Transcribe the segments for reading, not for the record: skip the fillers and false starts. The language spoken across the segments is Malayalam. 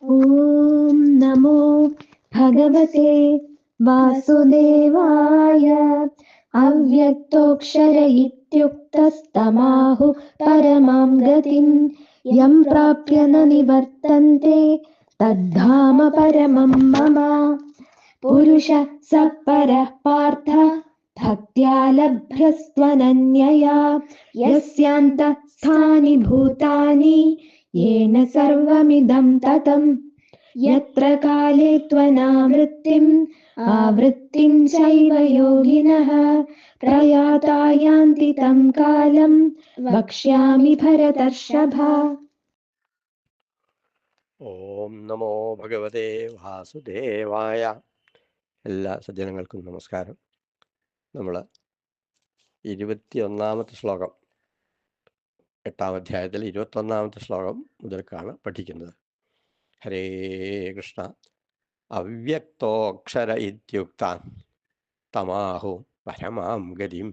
ഓം നമോ ഭഗവതേ വാസുദേവായ. അവ്യക്തോക്ഷര ഇത്യുക്തസ്തമാഹു പരമാം ഗതിം യം പ്രാപ്യ ന നിവർത്തന്തെ തദ്ധാമ പരമം മമ. പുരുഷ സ പരഃ പാർത്ഥ ഭക്ത്യാ ലഭ്യസ്ത്വനന്യയാ യസ്യാന്തഃസ്ഥാനി ഭൂതാനി യേന സർവമിദം തതം. യത്ര കാലേ ത്വനാവൃത്തിം ആവൃത്തിം ചൈവ യോഗിനഃ പ്രയാതാ യാന്തി തം കാലം വക്ഷ്യാമി ഭരതർഷഭ. ഓം നമോ ഭഗവതേ വാസുദേവായ. എല്ലാ സജ്ജനങ്ങൾക്കും നമസ്കാരം. നമ്മൾ 21-ാമത്തെ ശ്ലോകം, 8-ാം അധ്യായത്തിൽ 21-ാമത്തെ ശ്ലോകം മുതൽക്കാണ് പഠിക്കുന്നത്. ഹരേ കൃഷ്ണ. അവ്യക്തോക്ഷര ഇത്യുക്ത തമാഹു പരമാം ഗതിം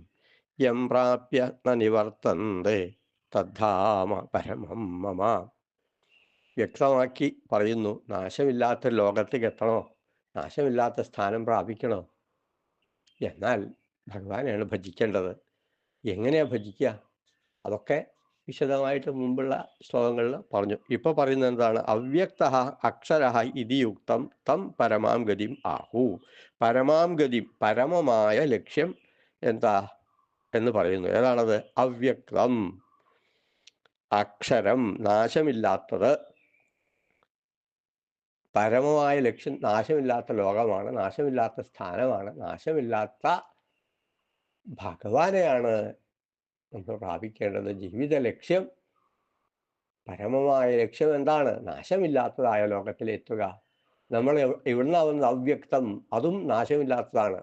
യം പ്രാപ്യ ന നിവർത്തന്തെ തദ്ധാമ പരമം മമ. വ്യക്തമാക്കി പറയുന്നു, നാശമില്ലാത്ത ലോകത്തേക്ക് എത്തണോ, നാശമില്ലാത്ത സ്ഥാനം പ്രാപിക്കണോ, എന്നാൽ ഭഗവാനെയാണ് ഭജിക്കേണ്ടത്. എങ്ങനെയാണ് ഭജിക്കുക? അതൊക്കെ വിശദമായിട്ട് മുമ്പുള്ള ശ്ലോകങ്ങളിൽ പറഞ്ഞു. ഇപ്പോൾ പറയുന്നത് എന്താണ്? അവ്യക്ത അക്ഷര ഇതിയുക്തം തം പരമാം ഗതിം ആഹു. പരമാം ഗതി, പരമമായ ലക്ഷ്യം എന്താ എന്ന് പറയുന്നു. ഏതാണത്? അവ്യക്തം, അക്ഷരം, നാശമില്ലാത്തത്. പരമമായ ലക്ഷ്യം നാശമില്ലാത്ത ലോകമാണ്, നാശമില്ലാത്ത സ്ഥാനമാണ്, നാശമില്ലാത്ത ഭഗവാനെയാണ് നമ്മൾ പ്രാപിക്കേണ്ടത്. ജീവിത ലക്ഷ്യം, പരമമായ ലക്ഷ്യം എന്താണ്? നാശമില്ലാത്തതായ ലോകത്തിലെത്തുക. നമ്മൾ ഇവിടുന്നാവുന്ന അവ്യക്തം, അതും നാശമില്ലാത്തതാണ്.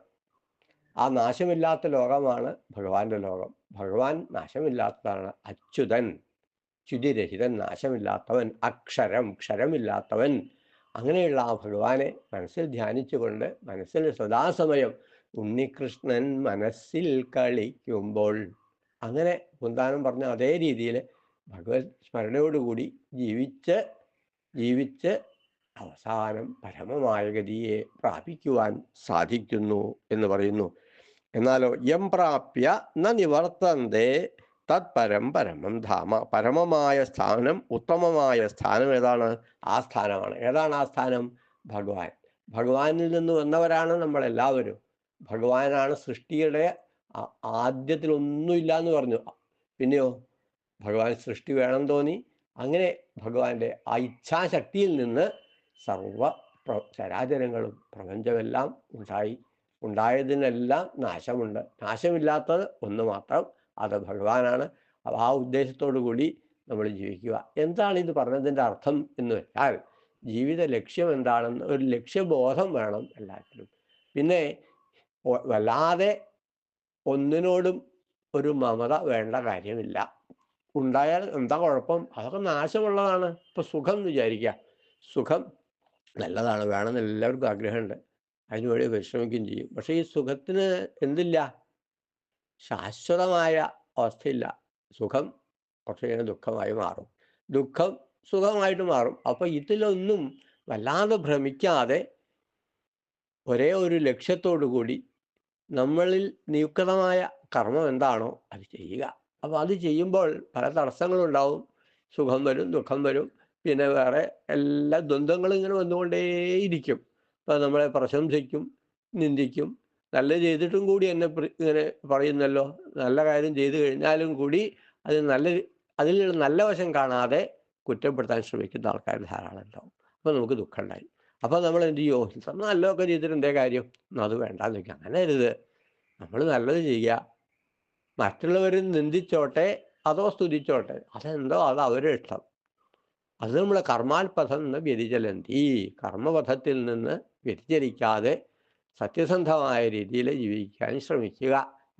ആ നാശമില്ലാത്ത ലോകമാണ് ഭഗവാന്റെ ലോകം. ഭഗവാൻ നാശമില്ലാത്തതാണ്. അച്യുതൻ, ച്യുതിരഹിതൻ, നാശമില്ലാത്തവൻ, അക്ഷരം, ക്ഷരമില്ലാത്തവൻ. അങ്ങനെയുള്ള ആ ഭഗവാനെ മനസ്സിൽ ധ്യാനിച്ചുകൊണ്ട് മനസ്സിൽ സദാസമയം ഉണ്ണികൃഷ്ണൻ മനസ്സിൽ കളിക്കുമ്പോൾ, അങ്ങനെ പൂന്താനം പറഞ്ഞ അതേ രീതിയിൽ ഭഗവത് സ്മരണയോടുകൂടി ജീവിച്ച് അവസാനം പരമമായ ഗതിയെ പ്രാപിക്കുവാൻ സാധിക്കുന്നു എന്ന് പറയുന്നു. എന്നാലോ യം പ്രാപ്യ ന നിവർത്തന്തേ തത്പരം പരമം ധാമ. പരമമായ സ്ഥാനം, ഉത്തമമായ സ്ഥാനം ഏതാണ്? ആ സ്ഥാനമാണ്. ഏതാണ് ആ സ്ഥാനം? ഭഗവാൻ. ഭഗവാനിൽ നിന്ന് വന്നവരാണ് നമ്മളെല്ലാവരും. ഭഗവാനാണ് സൃഷ്ടിയുടെ ആദ്യത്തിലൊന്നുമില്ല എന്ന് പറഞ്ഞു. പിന്നെയോ ഭഗവാൻ സൃഷ്ടി വേണം തോന്നി. അങ്ങനെ ഭഗവാന്റെ ആ ഇച്ഛാശക്തിയിൽ നിന്ന് സർവ ചരാചരങ്ങളും പ്രപഞ്ചമെല്ലാം ഉണ്ടായതിനെല്ലാം നാശമുണ്ട്. നാശമില്ലാത്തത് ഒന്ന് മാത്രം, അത് ഭഗവാനാണ്. അപ്പോൾ ആ ഉദ്ദേശത്തോടു കൂടി നമ്മൾ ജീവിക്കുക. എന്താണ് ഇത് പറഞ്ഞതിൻ്റെ അർത്ഥം എന്ന് വെച്ചാൽ, ജീവിത ലക്ഷ്യം എന്താണെന്ന് ഒരു ലക്ഷ്യബോധം വേണം എല്ലാത്തിലും. പിന്നെ വല്ലാതെ ഒന്നിനോടും ഒരു മമത വേണ്ട കാര്യമില്ല. ഉണ്ടായാൽ എന്താ കുഴപ്പം? അതൊക്കെ നാശമുള്ളതാണ്. ഇപ്പം സുഖം എന്ന് വിചാരിക്കുക. സുഖം നല്ലതാണ്, വേണമെന്ന് എല്ലാവർക്കും ആഗ്രഹമുണ്ട്, അതിനുവേണ്ടി പരിശ്രമിക്കുകയും ചെയ്യും. പക്ഷേ ഈ സുഖത്തിന് എന്തില്ല? ശാശ്വതമായ അവസ്ഥയില്ല. സുഖം കുറച്ച് കഴിഞ്ഞാൽ ദുഃഖമായി മാറും, ദുഃഖം സുഖമായിട്ട് മാറും. അപ്പം ഇതിലൊന്നും വല്ലാതെ ഭ്രമിക്കാതെ ഒരേ ഒരു ലക്ഷ്യത്തോടു കൂടി നമ്മളിൽ നിയുക്തമായ കർമ്മം എന്താണോ അത് ചെയ്യുക. അപ്പോൾ അത് ചെയ്യുമ്പോൾ പല തടസ്സങ്ങളുണ്ടാവും. സുഖം വരും, ദുഃഖം വരും, പിന്നെ വേറെ എല്ലാ ദ്വന്ദ്ങ്ങളും ഇങ്ങനെ വന്നുകൊണ്ടേയിരിക്കും. അപ്പോൾ നമ്മളെ പ്രശംസിക്കും, നിന്ദിക്കും. നല്ല ചെയ്തിട്ടും കൂടി എന്നെ ഇങ്ങനെ പറയുന്നല്ലോ. നല്ല കാര്യം ചെയ്തു കഴിഞ്ഞാലും കൂടി അതിലുള്ള നല്ല വശം കാണാതെ കുറ്റപ്പെടുത്താൻ ശ്രമിക്കുന്ന ആൾക്കാർ ധാരാളം ഉണ്ടാവും. അപ്പോൾ നമുക്ക് ദുഃഖം ഉണ്ടായി. അപ്പോൾ നമ്മൾ എന്ത് ചെയ്യുമോ? നല്ലതൊക്കെ ചെയ്തിട്ട് എന്തേ കാര്യം, അത് വേണ്ടാന്ന് വയ്ക്കുക. അങ്ങനെ അരുത്. നമ്മൾ നല്ലത് ചെയ്യുക. മറ്റുള്ളവർ നിന്ദിച്ചോട്ടെ അതോ സ്തുതിച്ചോട്ടെ, അതെന്തോ അത് അവരുടെ ഇഷ്ടം. അത് നമ്മൾ കർമാൽപഥം നിന്ന് വ്യതിചലന്തി. കർമ്മപഥത്തിൽ നിന്ന് വ്യതിചലിക്കാതെ സത്യസന്ധമായ രീതിയിൽ ജീവിക്കാൻ ശ്രമിക്കുക.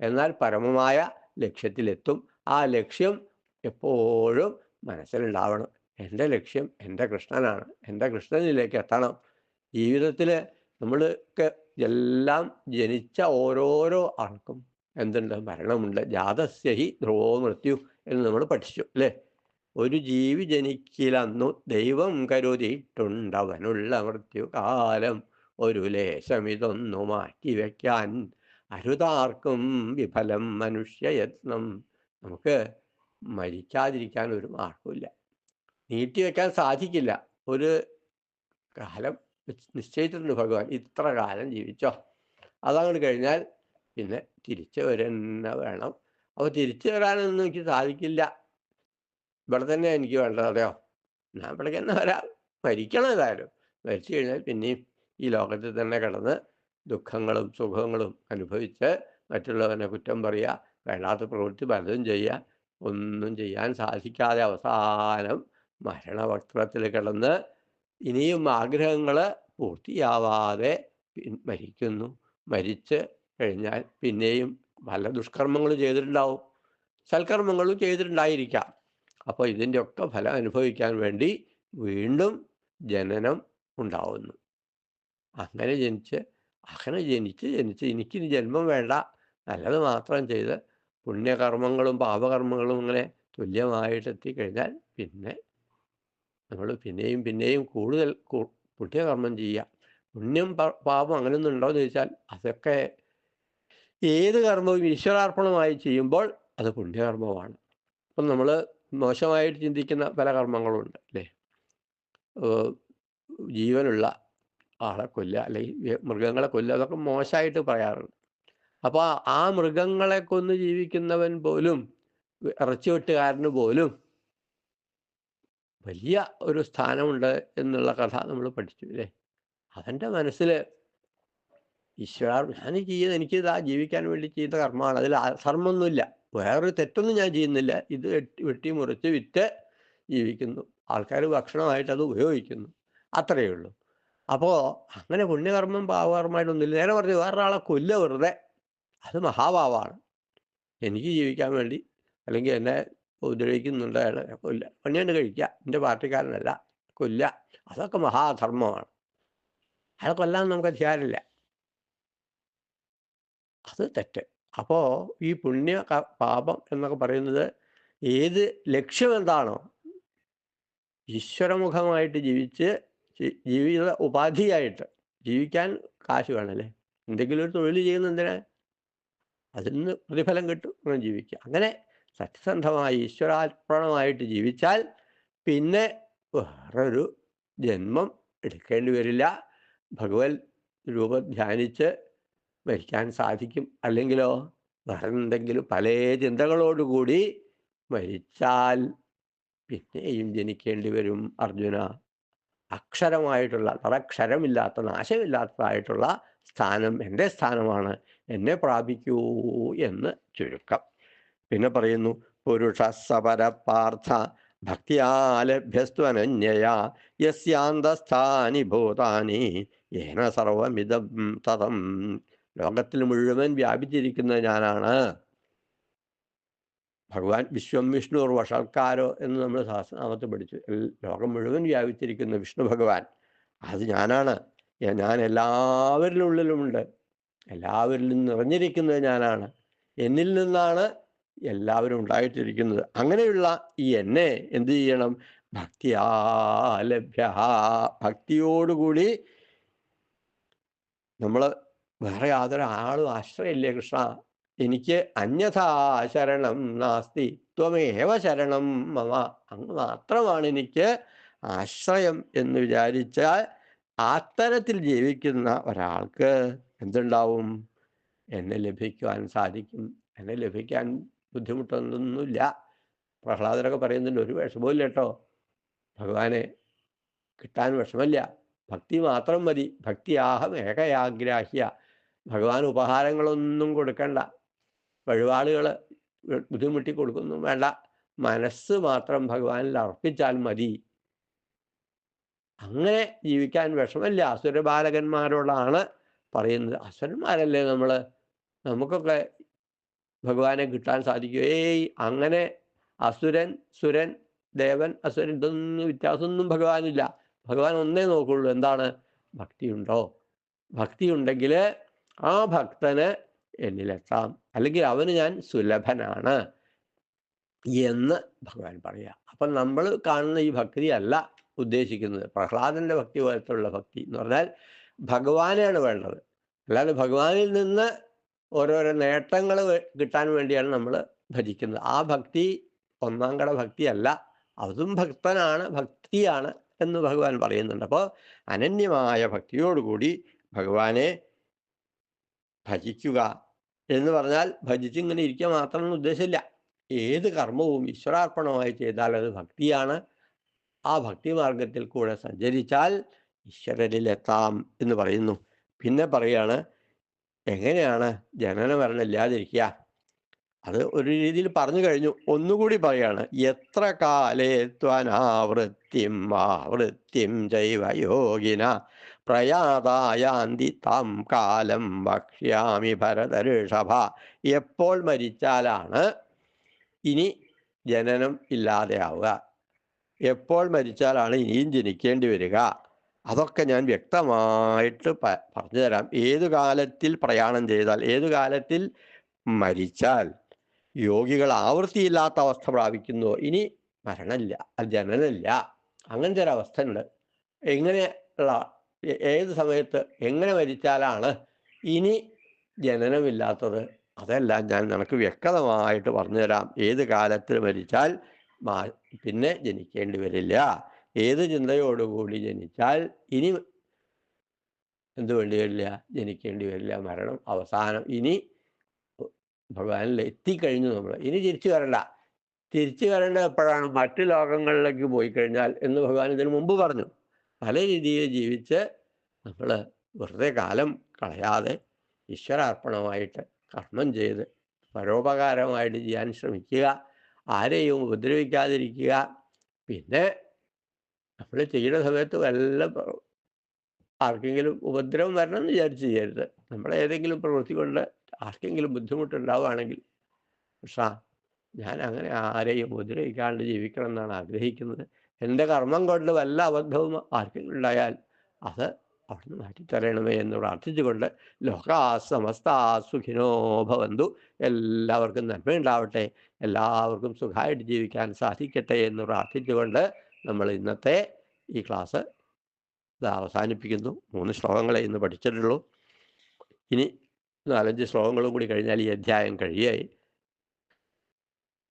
എന്നാൽ പരമമായ ലക്ഷ്യത്തിലെത്തും. ആ ലക്ഷ്യം എപ്പോഴും മനസ്സിലുണ്ടാവണം. എൻ്റെ ലക്ഷ്യം എൻ്റെ കൃഷ്ണനാണ്, എൻ്റെ കൃഷ്ണനിലേക്ക് എത്തണം. ജീവിതത്തിൽ നമ്മൾക്ക് എല്ലാം ജനിച്ച ഓരോരോ ആൾക്കും എന്തുണ്ട്? മരണമുണ്ട്. ജാതസ്യ ഹി ധ്രുവോ മൃത്യു എന്ന് നമ്മൾ പഠിച്ചു അല്ലേ? ഒരു ജീവി ജനിക്കിലന്നു ദൈവം കരുതിയിട്ടുണ്ടവനുള്ള മൃത്യുകാലം. ഒരു ലേശമിതൊന്നു മാറ്റിവെക്കാൻ അരുതാർക്കും വിഫലം മനുഷ്യയത്നം. നമുക്ക് മരിക്കാതിരിക്കാൻ ഒരു മാർഗമില്ല, നീട്ടിവെക്കാൻ സാധിക്കില്ല. ഒരു കാലം നിശ്ചയിച്ചിട്ടുണ്ട് ഭഗവാൻ, ഇത്ര കാലം ജീവിച്ചോ, അതങ്ങോട്ട് കഴിഞ്ഞാൽ പിന്നെ തിരിച്ചു വരെന്നെ വേണം. അപ്പോൾ തിരിച്ചു വരാനൊന്നും എനിക്ക് സാധിക്കില്ല, ഇവിടെ തന്നെ എനിക്ക് വേണ്ടത്. അതെയോ, ഞാൻ ഇവിടേക്ക് തന്നെ വരാം, മരിക്കണം ഏതായാലും. മരിച്ചു കഴിഞ്ഞാൽ പിന്നെയും ഈ ലോകത്തിൽ തന്നെ കിടന്ന് ദുഃഖങ്ങളും സുഖങ്ങളും അനുഭവിച്ച് മറ്റുള്ളവനെ കുറ്റം പറയുക, വേണ്ടാത്ത പ്രവൃത്തി പലതും ചെയ്യുക, ഒന്നും ചെയ്യാൻ സാധിക്കാതെ അവസാനം മരണവക്ത്രത്തിൽ കിടന്ന് ഇനിയും ആഗ്രഹങ്ങൾ പൂർത്തിയാവാതെ മരിക്കുന്നു. മരിച്ച് കഴിഞ്ഞാൽ പിന്നെയും പല ദുഷ്കർമ്മങ്ങൾ ചെയ്തിട്ടുണ്ടാവും, സൽക്കർമ്മങ്ങളും ചെയ്തിട്ടുണ്ടായിരിക്കാം. അപ്പോൾ ഇതിൻ്റെയൊക്കെ ഫലം അനുഭവിക്കാൻ വേണ്ടി വീണ്ടും ജനനം ഉണ്ടാവുന്നു. അങ്ങനെ ജനിച്ച് എനിക്കിനി ജന്മം വേണ്ട, നല്ലത് മാത്രം ചെയ്ത് പുണ്യകർമ്മങ്ങളും പാപകർമ്മങ്ങളും ഇങ്ങനെ തുല്യമായിട്ട് എത്തിക്കഴിഞ്ഞാൽ പിന്നെ നമ്മൾ പിന്നെയും കൂടുതൽ പുണ്യകർമ്മം ചെയ്യുക. പുണ്യം പാപം അങ്ങനെയൊന്നും ഉണ്ടോയെന്ന് ചോദിച്ചാൽ അതൊക്കെ ഏത് കർമ്മവും ഈശ്വരാർപ്പണമായി ചെയ്യുമ്പോൾ അത് പുണ്യകർമ്മമാണ്. അപ്പം നമ്മൾ മോശമായിട്ട് ചിന്തിക്കുന്ന പല കർമ്മങ്ങളുണ്ട് അല്ലേ. ജീവനുള്ള ആളെ കൊല്ലുക, അല്ലെങ്കിൽ മൃഗങ്ങളെ കൊല്ലുക, അതൊക്കെ മോശമായിട്ട് പറയാറുണ്ട്. അപ്പോൾ ആ മൃഗങ്ങളെ കൊന്ന് ജീവിക്കുന്നവൻ പോലും, ഇറച്ചി വെട്ടുകാരന് പോലും വലിയ ഒരു സ്ഥാനമുണ്ട് എന്നുള്ള കഥ നമ്മൾ പഠിച്ചു അല്ലേ. അവൻ്റെ മനസ്സിൽ ഈശ്വര, ഞാൻ എനിക്ക് ഇതാ ജീവിക്കാൻ വേണ്ടി ചെയ്യുന്ന കർമ്മമാണ്, അതിൽ ധർമ്മമൊന്നുമില്ല, വേറൊരു തെറ്റൊന്നും ഞാൻ ചെയ്യുന്നില്ല, ഇത് വെട്ടി മുറിച്ച് വിറ്റ് ജീവിക്കുന്നു, ആൾക്കാർ ഭക്ഷണമായിട്ട് അത് ഉപയോഗിക്കുന്നു, അത്രയേ ഉള്ളൂ. അപ്പോൾ അങ്ങനെ പുണ്യകർമ്മം പാപകർമ്മമായിട്ടൊന്നുമില്ല. നേരെ പറഞ്ഞ് വേറൊരാളെ കൊല്ലുക വെറുതെ, അത് മഹാപാപമാണ്. എനിക്ക് ജീവിക്കാൻ വേണ്ടി, അല്ലെങ്കിൽ എന്നെ ഉപദ്രവിക്കുന്നുണ്ട് അയാൾ, കൊല്ല, പണിയുണ്ട് കഴിക്കുക, എൻ്റെ പാർട്ടിക്കാരനല്ല, കൊല്ലുക, അതൊക്കെ മഹാധർമ്മമാണ്. അയാളെ കൊല്ലാൻ നമുക്ക് അധികാരമില്ല, അത് തെറ്റ്. അപ്പോൾ ഈ പുണ്യ പാപം എന്നൊക്കെ പറയുന്നത് ഏത് ലക്ഷ്യം എന്താണോ, ഈശ്വരമുഖമായിട്ട് ജീവിച്ച് ജീവിത ഉപാധിയായിട്ട് ജീവിക്കാൻ കാശ് വേണമല്ലേ, എന്തെങ്കിലും ഒരു തൊഴിൽ ചെയ്യുന്ന എന്തിനാ, അതിൽ നിന്ന് പ്രതിഫലം കിട്ടും, അങ്ങനെ ജീവിക്കുക. അങ്ങനെ സത്യസന്ധമായി ഈശ്വരാർപ്പണമായിട്ട് ജീവിച്ചാൽ പിന്നെ വേറൊരു ജന്മം എടുക്കേണ്ടി വരില്ല. ഭഗവത് രൂപം ധ്യാനിച്ച് മരിക്കാൻ സാധിക്കും. അല്ലെങ്കിലോ വേറെ എന്തെങ്കിലും പല ചിന്തകളോടുകൂടി മരിച്ചാൽ പിന്നെയും ജനിക്കേണ്ടി വരും അർജുന. അക്ഷരമായിട്ടുള്ള, തറക്ഷരമില്ലാത്ത, നാശമില്ലാത്തതായിട്ടുള്ള സ്ഥാനം എൻ്റെ സ്ഥാനമാണ്, എന്നെ പ്രാപിക്കൂ എന്ന് ചുരുക്കം. പിന്നെ പറയുന്നു, പുരുഷ സപരപാർത്ഥ ഭക്തിയാലഭ്യസ്ത്വനന്യയാ യസ്യാന്തസ്ഥാനി ഭൂതാനി യേന സർവമിദം തതം. ലോകത്തിൽ മുഴുവൻ വ്യാപിച്ചിരിക്കുന്ന ഞാനാണ് ഭഗവാൻ. വിശ്വം വിഷ്ണു വഷൽക്കാരോ എന്ന് നമ്മൾ സഹസ്രനാമത്തിൽ പഠിച്ചു. ലോകം മുഴുവൻ വ്യാപിച്ചിരിക്കുന്ന വിഷ്ണു ഭഗവാൻ, അത് ഞാനാണ്. ഞാൻ എല്ലാവരിലും ഉള്ളിലുമുണ്ട്, എല്ലാവരിലും നിറഞ്ഞിരിക്കുന്നത് ഞാനാണ്. എന്നിൽ നിന്നാണ് എല്ലാവരും ഉണ്ടായിട്ടിരിക്കുന്നത്. അങ്ങനെയുള്ള ഈ എന്നെ എന്ത് ചെയ്യണം? ഭക്തിയാലഭ്യ, ഭക്തിയോടുകൂടി നമ്മൾ വേറെ യാതൊരു ആളും ആശ്രയമില്ലേ കൃഷ്ണ, എനിക്ക് അന്യഥാ ശരണം നാസ്തി ത്വമേവ ശരണം മമ, അങ്ങ് മാത്രമാണ് എനിക്ക് ആശ്രയം എന്ന് വിചാരിച്ചാൽ അത്തരത്തിൽ ജീവിക്കുന്ന ഒരാൾക്ക് എന്തുണ്ടാവും? എന്നെ ലഭിക്കുവാൻ സാധിക്കും. എന്നെ ലഭിക്കാൻ ബുദ്ധിമുട്ടൊന്നുമില്ല. പ്രഹ്ലാദനൊക്കെ പറയുന്നുണ്ട്, ഒരു വിഷമവും കേട്ടോ, ഭഗവാനെ കിട്ടാൻ വിഷമമില്ല, ഭക്തി മാത്രം മതി. ഭക്തിയാഹം ഏകയാഗ്രാഹ്യ. ഭഗവാൻ ഉപഹാരങ്ങളൊന്നും കൊടുക്കണ്ട, വഴിപാടുകൾ ബുദ്ധിമുട്ടി കൊടുക്കൊന്നും വേണ്ട, മനസ്സ് മാത്രം ഭഗവാനിൽ അർപ്പിച്ചാൽ മതി. അങ്ങനെ ജീവിക്കാൻ വിഷമമില്ല. അസുരബാലകന്മാരോടാണ് പറയുന്നത്. അസുരന്മാരല്ലേ നമ്മൾ, നമുക്കൊക്കെ ഭഗവാനെ കിട്ടാൻ സാധിക്കും? അങ്ങനെ അസുരൻ സുരൻ ദേവൻ അസുരൻ ഇതൊന്നും വ്യത്യാസമൊന്നും ഭഗവാനില്ല. ഭഗവാൻ ഒന്നേ നോക്കുള്ളൂ, എന്താണ്? ഭക്തിയുണ്ടോ? ഭക്തിയുണ്ടെങ്കിൽ ആ ഭക്തന് എന്നിലെത്താം, അല്ലെങ്കിൽ അവന് ഞാൻ സുലഭനാണ്. എന്ന് ഭഗവാൻ പറയുക. അപ്പം നമ്മൾ കാണുന്ന ഈ ഭക്തി അല്ല ഉദ്ദേശിക്കുന്നത്. പ്രഹ്ലാദൻ്റെ ഭക്തി പോലത്തുള്ള ഭക്തി എന്ന് പറഞ്ഞാൽ ഭഗവാനെയാണ് വേണ്ടത്. അല്ലാതെ ഭഗവാനിൽ നിന്ന് ഓരോരോ നേട്ടങ്ങൾ കിട്ടാൻ വേണ്ടിയാണ് നമ്മൾ ഭജിക്കുന്നത്. ആ ഭക്തി ഒന്നാം കട ഭക്തിയല്ല, അതും ഭക്തനാണ്, ഭക്തിയാണ് എന്ന് ഭഗവാൻ പറയുന്നുണ്ട്. അപ്പോൾ അനന്യമായ ഭക്തിയോടുകൂടി ഭഗവാനെ ഭജിക്കുക എന്ന് പറഞ്ഞാൽ ഭജിച്ചിങ്ങനെ ഇരിക്കുക മാത്രമെന്ന് ഉദ്ദേശമില്ല. ഏത് കർമ്മവും ഈശ്വരാർപ്പണമായി ചെയ്താൽ അത് ഭക്തിയാണ്. ആ ഭക്തി മാർഗത്തിൽ കൂടെ സഞ്ചരിച്ചാൽ ഈശ്വരനിലെത്താം എന്ന് പറയുന്നു. പിന്നെ പറയാണ് എങ്ങനെയാണ് ജനന മരണം ഇല്ലാതിരിക്കുക. അത് ഒരു രീതിയിൽ പറഞ്ഞു കഴിഞ്ഞു. ഒന്നുകൂടി പറയാണ് എത്ര കാലേ ത്വനാവൃത്തിം ആവൃത്തിം ചൈവ യോഗിന പ്രയാതായാന്തി താം കാലം വക്ഷ്യാമി ഭരതഋഷഭ. എപ്പോൾ മരിച്ചാലാണ് ഇനി ജനനം ഇല്ലാതെയാവുക, എപ്പോൾ മരിച്ചാലാണ് ഇനിയും ജനിക്കേണ്ടി വരിക, അതൊക്കെ ഞാൻ വ്യക്തമായിട്ട് പറഞ്ഞു തരാം. ഏതു കാലത്തിൽ പ്രയാണം ചെയ്താൽ, ഏതു കാലത്തിൽ മരിച്ചാൽ യോഗികൾ ആവൃത്തിയില്ലാത്ത അവസ്ഥ പ്രാപിക്കുന്നുവോ, ഇനി മരണമില്ല, ജനനമില്ല, അങ്ങനത്തെ ഒരു അവസ്ഥ ഉണ്ട്. എങ്ങനെയുള്ള ഏത് സമയത്ത് എങ്ങനെ മരിച്ചാലാണ് ഇനി ജനനമില്ലാത്തത്, അതെല്ലാം ഞാൻ നിനക്ക് വ്യക്തമായിട്ട് പറഞ്ഞു തരാം. ഏത് കാലത്തിൽ മരിച്ചാൽ പിന്നെ ജനിക്കേണ്ടി വരില്ല, ഏത് ചിന്തയോടുകൂടി ജനിച്ചാൽ ഇനി എന്ത് വേണ്ടി വരില്ല, ജനിക്കേണ്ടി വരില്ല, മരണം അവസാനം. ഇനി ഭഗവാനിൽ എത്തിക്കഴിഞ്ഞു നമ്മൾ, ഇനി തിരിച്ചു വരണ്ട. തിരിച്ചു വരേണ്ട എപ്പോഴാണ്? മറ്റു ലോകങ്ങളിലേക്ക് പോയി കഴിഞ്ഞാൽ എന്ന് ഭഗവാൻ ഇതിനു മുമ്പ് പറഞ്ഞു. പല രീതിയിൽ ജീവിച്ച് നമ്മൾ വെറുതെ കാലം കളയാതെ ഈശ്വരാർപ്പണമായിട്ട് കർമ്മം ചെയ്ത് പരോപകാരമായിട്ട് ചെയ്യാൻ ശ്രമിക്കുക, ആരെയും ഉപദ്രവിക്കാതിരിക്കുക. പിന്നെ നമ്മൾ ചെയ്യുന്ന സമയത്ത് വല്ല ആർക്കെങ്കിലും ഉപദ്രവം വരണം എന്ന് വിചാരിച്ച് ചെയ്യരുത്. നമ്മൾ ഏതെങ്കിലും പ്രവൃത്തി കൊണ്ട് ആർക്കെങ്കിലും ബുദ്ധിമുട്ടുണ്ടാവുകയാണെങ്കിൽ, പക്ഷേ ഞാൻ അങ്ങനെ ആരെയും ഉപദ്രവിക്കാണ്ട് ജീവിക്കണം എന്നാണ് ആഗ്രഹിക്കുന്നത്, എൻ്റെ കർമ്മം കൊണ്ട് വല്ല അബദ്ധവും ആർക്കെങ്കിലും ഉണ്ടായാൽ അത് അവിടുന്ന് മാറ്റിത്തരണമേ എന്ന് പ്രാർത്ഥിച്ചുകൊണ്ട് ലോകാ സമസ്താ സുഖിനോ ഭവന്തു, എല്ലാവർക്കും നന്മയുണ്ടാവട്ടെ, എല്ലാവർക്കും സുഖമായിട്ട് ജീവിക്കാൻ സാധിക്കട്ടെ എന്ന് പ്രാർത്ഥിച്ചുകൊണ്ട് നമ്മൾ ഇന്നത്തെ ഈ ക്ലാസ് ഇത് അവസാനിപ്പിക്കുന്നു. 3 ശ്ലോകങ്ങളെ ഇന്ന് പഠിച്ചിട്ടുള്ളൂ. ഇനി 4-5 ശ്ലോകങ്ങളും കൂടി കഴിഞ്ഞാൽ ഈ അധ്യായം കഴിയായി.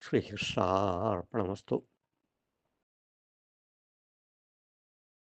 ശ്രീകൃഷ്ണാർപ്പണമസ്തു.